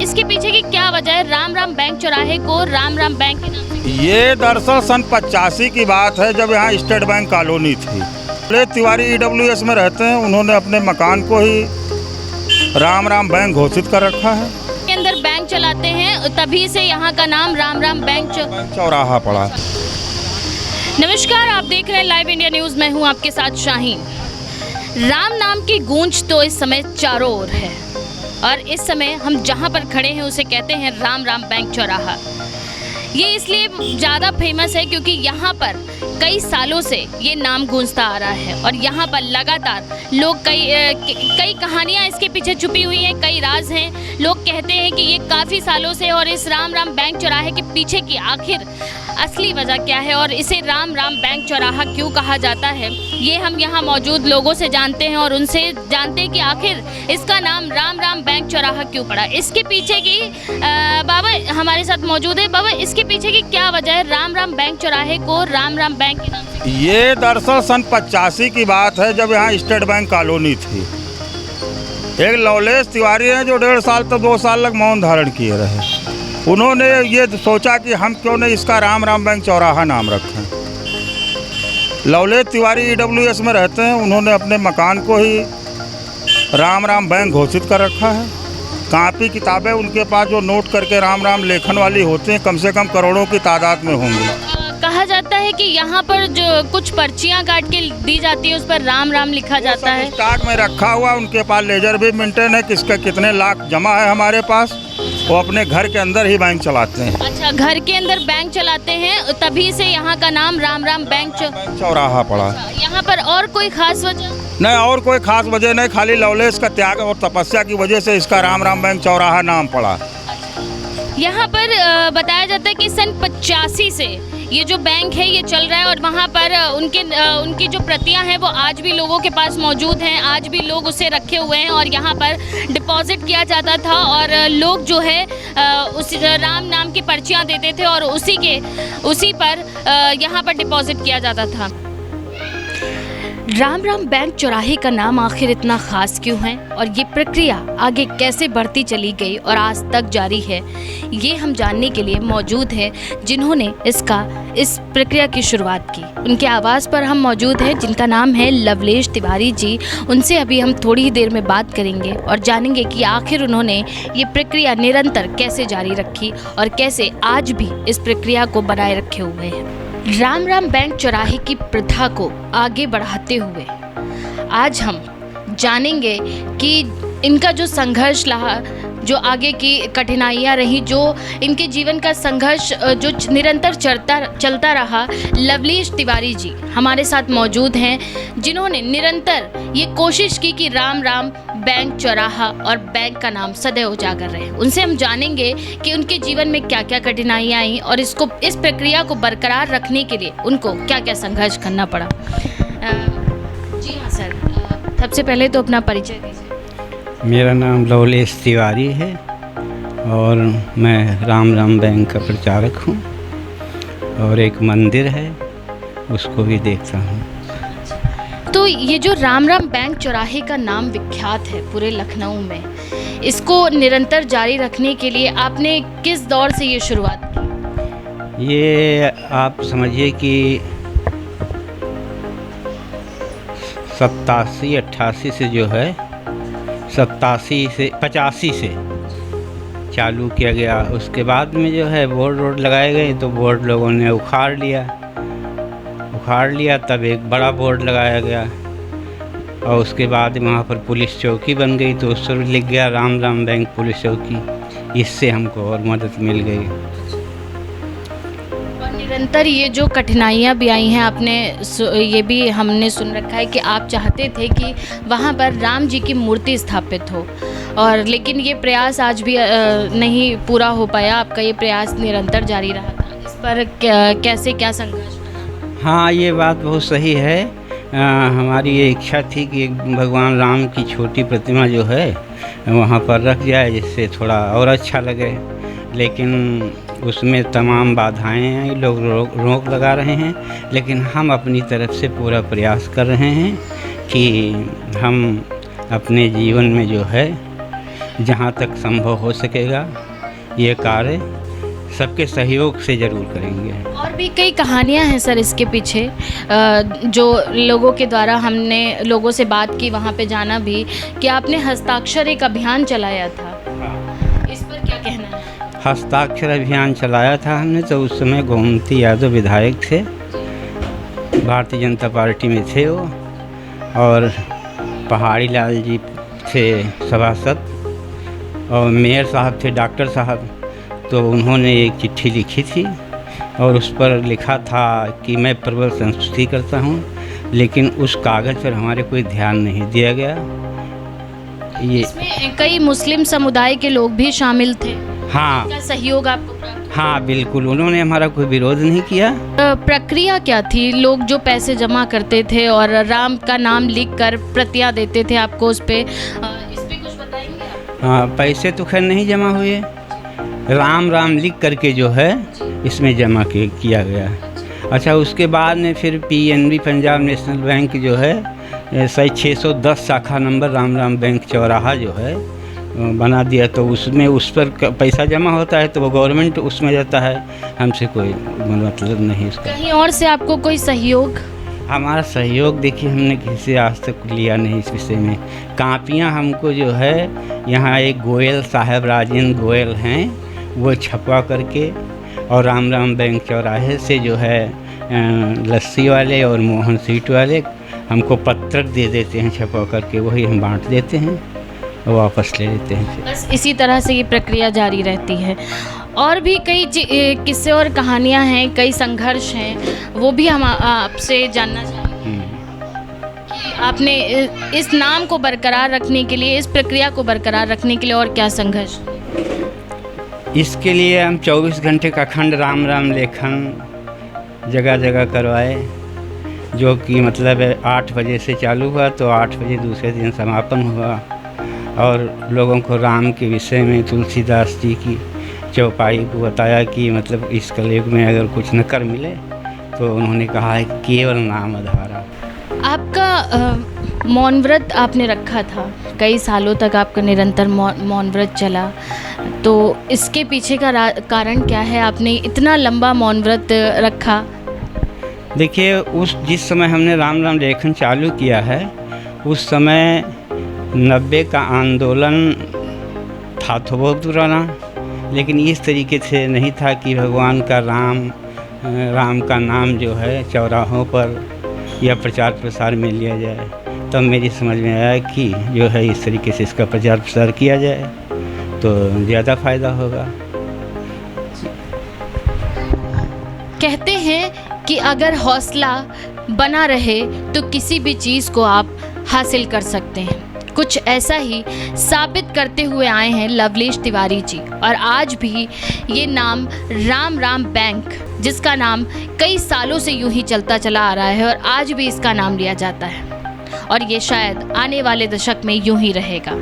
इसके पीछे की क्या वजह है? राम राम बैंक चौराहे को राम राम बैंक के नाम से ये दरअसल सन 85 की बात है, जब यहाँ स्टेट बैंक कॉलोनी थी। तिवारी EWS में रहते हैं, उन्होंने अपने मकान को ही राम राम बैंक घोषित कर रखा है। के अंदर बैंक चलाते हैं, तभी से यहाँ का नाम राम राम बैंक चौराहा पड़ा। नमस्कार, आप देख रहे हैं लाइव इंडिया न्यूज़। मैं हूँ आपके साथ शाहीन। राम नाम की गूंज तो इस समय चारों ओर है और इस समय हम जहाँ पर खड़े हैं उसे कहते हैं राम राम बैंक चौराहा। ये इसलिए ज़्यादा फेमस है क्योंकि यहाँ पर कई सालों से ये नाम गूंजता आ रहा है और यहाँ पर लगातार लोग कई कहानियाँ इसके पीछे छुपी हुई हैं, कई राज हैं। लोग कहते हैं कि ये काफ़ी सालों से, और इस राम राम बैंक चौराहे के पीछे की आखिर असली वजह क्या है और इसे राम राम बैंक चौराहा क्यों कहा जाता है, ये हम यहाँ मौजूद लोगों से जानते हैं और उनसे जानते हैं कि आखिर इसका नाम राम राम बैंक चौराहा क्यों पड़ा। इसके पीछे की बाबा हमारे साथ मौजूद है। बाबा, इसके पीछे की क्या वजह है? राम राम बैंक चौराहे को राम राम बैंक के नाम से ये दरअसल सन 85 की बात है, जब यहाँ स्टेट बैंक कॉलोनी थी। एक लवलेश तिवारी हैं जो 1.5 साल तक 2 साल तक मौन धारण किए रहे। उन्होंने ये सोचा कि हम क्यों नहीं इसका राम राम बैंक चौराहा नाम रखें। लवलेश तिवारी EWS में रहते हैं, उन्होंने अपने मकान को ही राम राम बैंक घोषित कर रखा है। कापी किताबें उनके पास जो नोट करके राम राम लेखन वाली होती हैं, कम से कम करोड़ों की तादाद में होंगी। कहा जाता है कि यहाँ पर जो कुछ पर्चियाँ काट के दी जाती है उस पर राम राम लिखा जाता है। स्टॉक में रखा हुआ, उनके पास लेजर भी मेंटेन है, किसका कितने लाख जमा है हमारे पास। वो अपने घर के अंदर ही बैंक चलाते हैं। अच्छा, घर के अंदर बैंक चलाते हैं, तभी से यहाँ का नाम राम राम बैंक चौराहा पड़ा। यहाँ पर और कोई खास वजह? नहीं, और कोई खास वजह नहीं, खाली लवलेश का त्याग और तपस्या की वजह से इसका राम राम बैंक चौराहा नाम पड़ा। यहाँ पर बताया जाता है कि सन 85 से ये जो बैंक है ये चल रहा है और वहाँ पर उनकी जो प्रतियां हैं वो आज भी लोगों के पास मौजूद हैं। आज भी लोग उसे रखे हुए हैं और यहाँ पर डिपॉजिट किया जाता था और लोग जो है उस राम नाम की पर्चियां देते थे और उसी पर यहाँ पर डिपॉजिट किया जाता था। राम राम बैंक चौराहे का नाम आखिर इतना ख़ास क्यों है और ये प्रक्रिया आगे कैसे बढ़ती चली गई और आज तक जारी है, ये हम जानने के लिए मौजूद है जिन्होंने इस प्रक्रिया की शुरुआत की। उनके आवास पर हम मौजूद हैं, जिनका नाम है लवलेश तिवारी जी। उनसे अभी हम थोड़ी ही देर में बात करेंगे और जानेंगे कि आखिर उन्होंने ये प्रक्रिया निरंतर कैसे जारी रखी और कैसे आज भी इस प्रक्रिया को बनाए रखे हुए हैं। राम राम बैंक चौराहे की प्रथा को आगे बढ़ाते हुए आज हम जानेंगे कि इनका जो संघर्ष रहा, जो आगे की कठिनाइयाँ रही, जो इनके जीवन का संघर्ष जो निरंतर चलता रहा। लवलेश तिवारी जी हमारे साथ मौजूद हैं, जिन्होंने निरंतर ये कोशिश की कि राम राम बैंक चौराहा और बैंक का नाम सदैव उजागर रहे। उनसे हम जानेंगे कि उनके जीवन में क्या क्या कठिनाइयाँ आई और इस प्रक्रिया को बरकरार रखने के लिए उनको क्या क्या संघर्ष करना पड़ा। जी हाँ सर, सबसे पहले तो अपना परिचय दीजिए। मेरा नाम लवलेश तिवारी है और मैं राम राम बैंक का प्रचारक हूँ और एक मंदिर है उसको भी देखता हूँ। तो ये जो राम राम बैंक चौराहे का नाम विख्यात है पूरे लखनऊ में, इसको निरंतर जारी रखने के लिए आपने किस दौर से ये शुरुआत की? ये आप समझिए कि 87-88 से जो है 85 से चालू किया गया। उसके बाद में जो है बोर्ड लगाए गए, तो बोर्ड लोगों ने उखाड़ लिया, तब एक बड़ा बोर्ड लगाया गया और उसके बाद वहाँ पर पुलिस चौकी बन गई, तो उस पर लिख गया राम राम बैंक पुलिस चौकी। इससे हमको और मदद मिल गई। और निरंतर ये जो कठिनाइयाँ भी आई हैं, आपने ये भी हमने सुन रखा है कि आप चाहते थे कि वहाँ पर राम जी की मूर्ति स्थापित हो, और लेकिन ये प्रयास आज भी नहीं पूरा हो पाया। आपका ये प्रयास निरंतर जारी रहा था, इस पर कैसे क्या संघर्ष? हाँ, ये बात बहुत सही है। हमारी ये इच्छा थी कि भगवान राम की छोटी प्रतिमा जो है वहाँ पर रख जाए, जिससे थोड़ा और अच्छा लगे, लेकिन उसमें तमाम बाधाएं आई, लोग रोक लगा रहे हैं। लेकिन हम अपनी तरफ से पूरा प्रयास कर रहे हैं कि हम अपने जीवन में जो है जहाँ तक संभव हो सकेगा ये कार्य सबके सहयोग से ज़रूर करेंगे। और भी कई कहानियां हैं सर इसके पीछे, जो लोगों के द्वारा हमने लोगों से बात की, वहाँ पे जाना भी कि आपने हस्ताक्षर एक अभियान चलाया था, इस पर क्या कहना है? हस्ताक्षर अभियान चलाया था हमने, तो उस समय गोमती यादव विधायक थे, भारतीय जनता पार्टी में थे वो, और पहाड़ी लाल जी थे सभासद, और मेयर साहब थे डॉक्टर साहब। तो उन्होंने एक चिट्ठी लिखी थी और उस पर लिखा था कि मैं प्रबल संस्तुति करता हूँ, लेकिन उस कागज़ पर हमारे कोई ध्यान नहीं दिया गया। ये इसमें कई मुस्लिम समुदाय के लोग भी शामिल थे। हाँ, क्या सहयोग आपको प्राप्त? हाँ बिल्कुल, उन्होंने हमारा कोई विरोध नहीं किया। प्रक्रिया क्या थी? लोग जो पैसे जमा करते थे और राम का नाम लिखकर प्रतियां देते थे आपको, उस पे कुछ बताएंगे आप? हाँ, पैसे तो खैर नहीं जमा हुए, राम राम लिख करके जो है इसमें जमा किया गया। अच्छा, उसके बाद में फिर PNB पंजाब नेशनल बैंक जो है सही 610 शाखा नंबर राम राम बैंक चौराहा जो है बना दिया, तो उसमें उस पर पैसा जमा होता है तो वो गवर्नमेंट उसमें जाता है, हमसे कोई मतलब नहीं इसका। कहीं और से आपको कोई सहयोग? हमारा सहयोग देखिए हमने किसी से आज तक लिया नहीं इस विषय में। कापियाँ हमको जो है यहाँ एक गोयल साहब, राजेंद्र गोयल हैं, वो छपवा करके, और राम राम बैंक चौराहे से जो है लस्सी वाले और मोहन स्वीट वाले हमको पत्रक दे देते हैं छपवा करके, वही हम बांट देते हैं और वापस ले लेते हैं। बस इसी तरह से ये प्रक्रिया जारी रहती है। और भी कई किस्से और कहानियां हैं, कई संघर्ष हैं, वो भी हम आपसे जानना चाहेंगे कि आपने इस नाम को बरकरार रखने के लिए, इस प्रक्रिया को बरकरार रखने के लिए और क्या संघर्ष? इसके लिए हम 24 घंटे का अखंड राम राम लेखन जगह जगह करवाए, जो कि मतलब 8 बजे से चालू हुआ तो 8 बजे दूसरे दिन समापन हुआ, और लोगों को राम के विषय में तुलसीदास जी की चौपाई को बताया कि मतलब इस कलयुग में अगर कुछ न कर मिले तो उन्होंने कहा है केवल नाम आधारा। आपका मौन व्रत आपने रखा था, कई सालों तक आपका निरंतर मौन व्रत चला, तो इसके पीछे का कारण क्या है? आपने इतना लंबा मौन व्रत रखा? देखिए, जिस समय हमने राम राम लेखन चालू किया है उस समय 90 का आंदोलन था तो बहुत पुराना, लेकिन इस तरीके से नहीं था कि भगवान का राम का नाम जो है चौराहों पर या प्रचार प्रसार में लिया जाए। तब मेरी समझ में आया कि जो है इस तरीके से इसका प्रचार प्रसार किया जाए तो ज़्यादा फ़ायदा होगा। कहते हैं कि अगर हौसला बना रहे तो किसी भी चीज़ को आप हासिल कर सकते हैं। कुछ ऐसा ही साबित करते हुए आए हैं लवलेश तिवारी जी, और आज भी ये नाम राम राम बैंक, जिसका नाम कई सालों से यूं ही चलता चला आ रहा है और आज भी इसका नाम लिया जाता है, और ये शायद आने वाले दशक में यूं ही रहेगा।